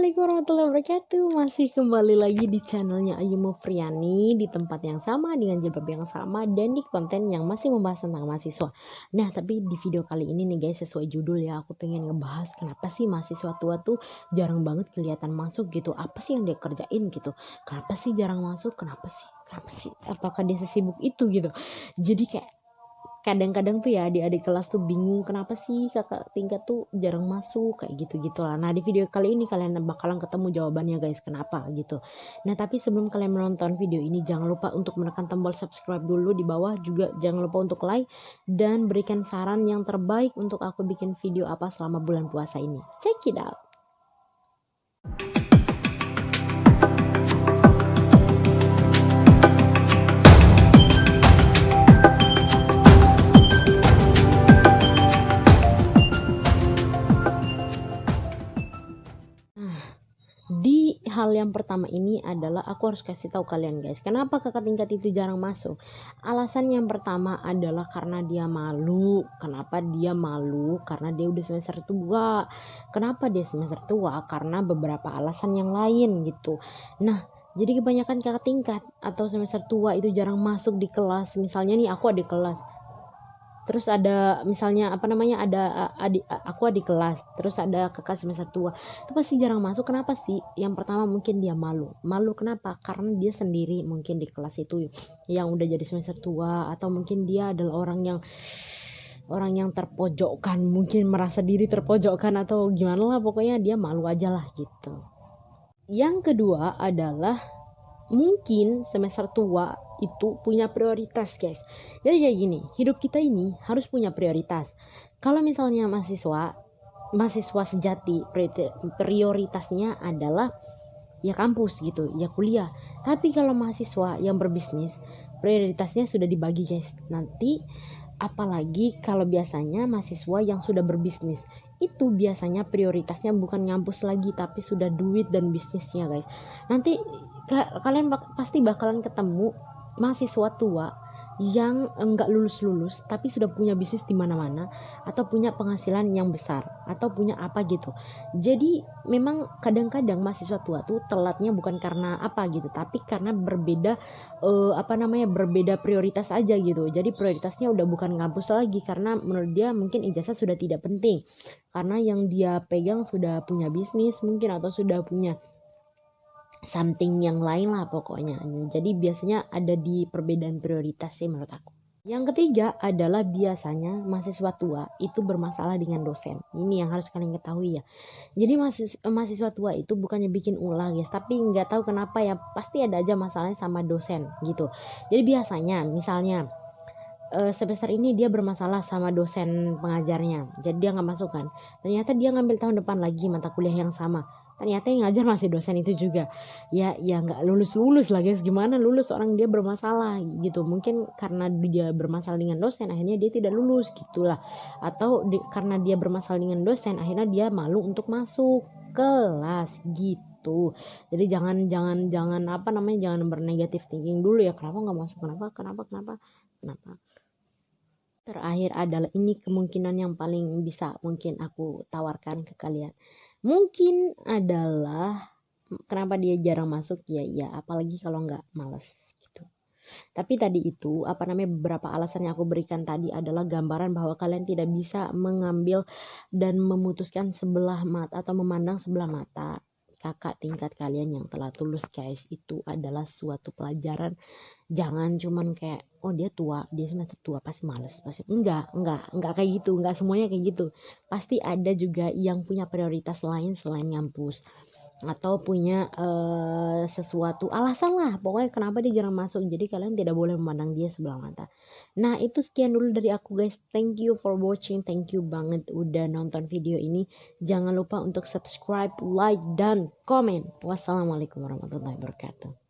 Assalamualaikum warahmatullahi wabarakatuh. Masih kembali lagi di channelnya Ayu Mufriani, di tempat yang sama, dengan jilbab yang sama, dan di konten yang masih membahas tentang mahasiswa. Nah, tapi di video kali ini nih guys, sesuai judul ya, aku pengen ngebahas kenapa sih mahasiswa tua tuh jarang banget kelihatan masuk gitu. Apa sih yang dia kerjain gitu? Kenapa sih jarang masuk? Kenapa sih? Apakah dia sesibuk itu gitu? Jadi kayak kadang-kadang tuh ya adik-adik kelas tuh bingung kenapa sih kakak tingkat tuh jarang masuk kayak gitu-gitu lah. Nah, di video kali ini kalian bakalan ketemu jawabannya guys, kenapa gitu. Nah, tapi sebelum kalian menonton video ini jangan lupa untuk menekan tombol subscribe dulu di bawah, juga jangan lupa untuk like dan berikan saran yang terbaik untuk aku bikin video apa selama bulan puasa ini. Check it out. Di hal yang pertama ini adalah aku harus kasih tahu kalian guys, kenapa kakak tingkat itu jarang masuk. Alasan yang pertama adalah karena dia malu. Kenapa dia malu? Karena dia udah semester tua. Kenapa dia semester tua? Karena beberapa alasan yang lain gitu. Nah, jadi kebanyakan kakak tingkat atau semester tua itu jarang masuk di kelas. Misalnya nih aku adik kelas, terus ada misalnya ada aku adik kelas, terus ada kakak semester tua, itu pasti jarang masuk. Kenapa sih? Yang pertama mungkin dia malu. Kenapa? Karena dia sendiri mungkin di kelas itu yang udah jadi semester tua, atau mungkin dia adalah orang yang terpojokkan, mungkin merasa diri terpojokkan atau gimana lah, pokoknya dia malu aja lah gitu. Yang kedua adalah mungkin semester tua itu punya prioritas guys. Jadi kayak gini, hidup kita ini harus punya prioritas. Kalau misalnya mahasiswa sejati prioritasnya adalah ya kampus gitu, ya kuliah. Tapi kalau mahasiswa yang berbisnis, prioritasnya sudah dibagi guys. Nanti apalagi kalau biasanya mahasiswa yang sudah berbisnis, itu biasanya prioritasnya bukan ngampus lagi, tapi sudah duit dan bisnisnya guys. Nanti kalian pasti bakalan ketemu mahasiswa tua yang enggak lulus tapi sudah punya bisnis di mana-mana, atau punya penghasilan yang besar, atau punya apa gitu. Jadi memang kadang-kadang mahasiswa tua tuh telatnya bukan karena apa gitu, tapi karena berbeda berbeda prioritas aja gitu. Jadi prioritasnya udah bukan ngampus lagi, karena menurut dia mungkin ijazah sudah tidak penting, karena yang dia pegang sudah punya bisnis mungkin, atau sudah punya something yang lain lah pokoknya. Jadi biasanya ada di perbedaan prioritas sih menurut aku. Yang ketiga adalah biasanya mahasiswa tua itu bermasalah dengan dosen. Ini yang harus kalian ketahui ya. Jadi mahasiswa tua itu bukannya bikin ulah guys, tapi nggak tahu kenapa ya pasti ada aja masalahnya sama dosen gitu. Jadi biasanya misalnya semester ini dia bermasalah sama dosen pengajarnya, jadi dia nggak masuk kan. Ternyata dia ngambil tahun depan lagi mata kuliah yang sama, ternyata yang ngajar masih dosen itu juga. Ya nggak lulus lah guys, gimana lulus orang dia bermasalah gitu. Mungkin karena dia bermasalah dengan dosen akhirnya dia tidak lulus gitulah, atau karena dia bermasalah dengan dosen akhirnya dia malu untuk masuk kelas gitu. Jadi jangan jangan bernegatif thinking dulu ya, kenapa nggak masuk, kenapa. Terakhir adalah ini kemungkinan yang paling bisa mungkin aku tawarkan ke kalian. Mungkin adalah kenapa dia jarang masuk ya apalagi kalau nggak males gitu. Tapi tadi itu beberapa alasan yang aku berikan tadi adalah gambaran bahwa kalian tidak bisa mengambil dan memutuskan sebelah mata atau memandang sebelah mata kakak tingkat kalian yang telah lulus guys. Itu adalah suatu pelajaran. Jangan cuman kayak oh dia semester tua pasti males, pasti enggak kayak gitu, enggak semuanya kayak gitu. Pasti ada juga yang punya prioritas lain selain ngampus, atau punya sesuatu alasan lah pokoknya kenapa dia jarang masuk. Jadi kalian tidak boleh memandang dia sebelah mata. Nah, itu sekian dulu dari aku guys. Thank you for watching, thank you banget udah nonton video ini. Jangan lupa untuk subscribe, like, dan komen. Wassalamualaikum warahmatullahi wabarakatuh.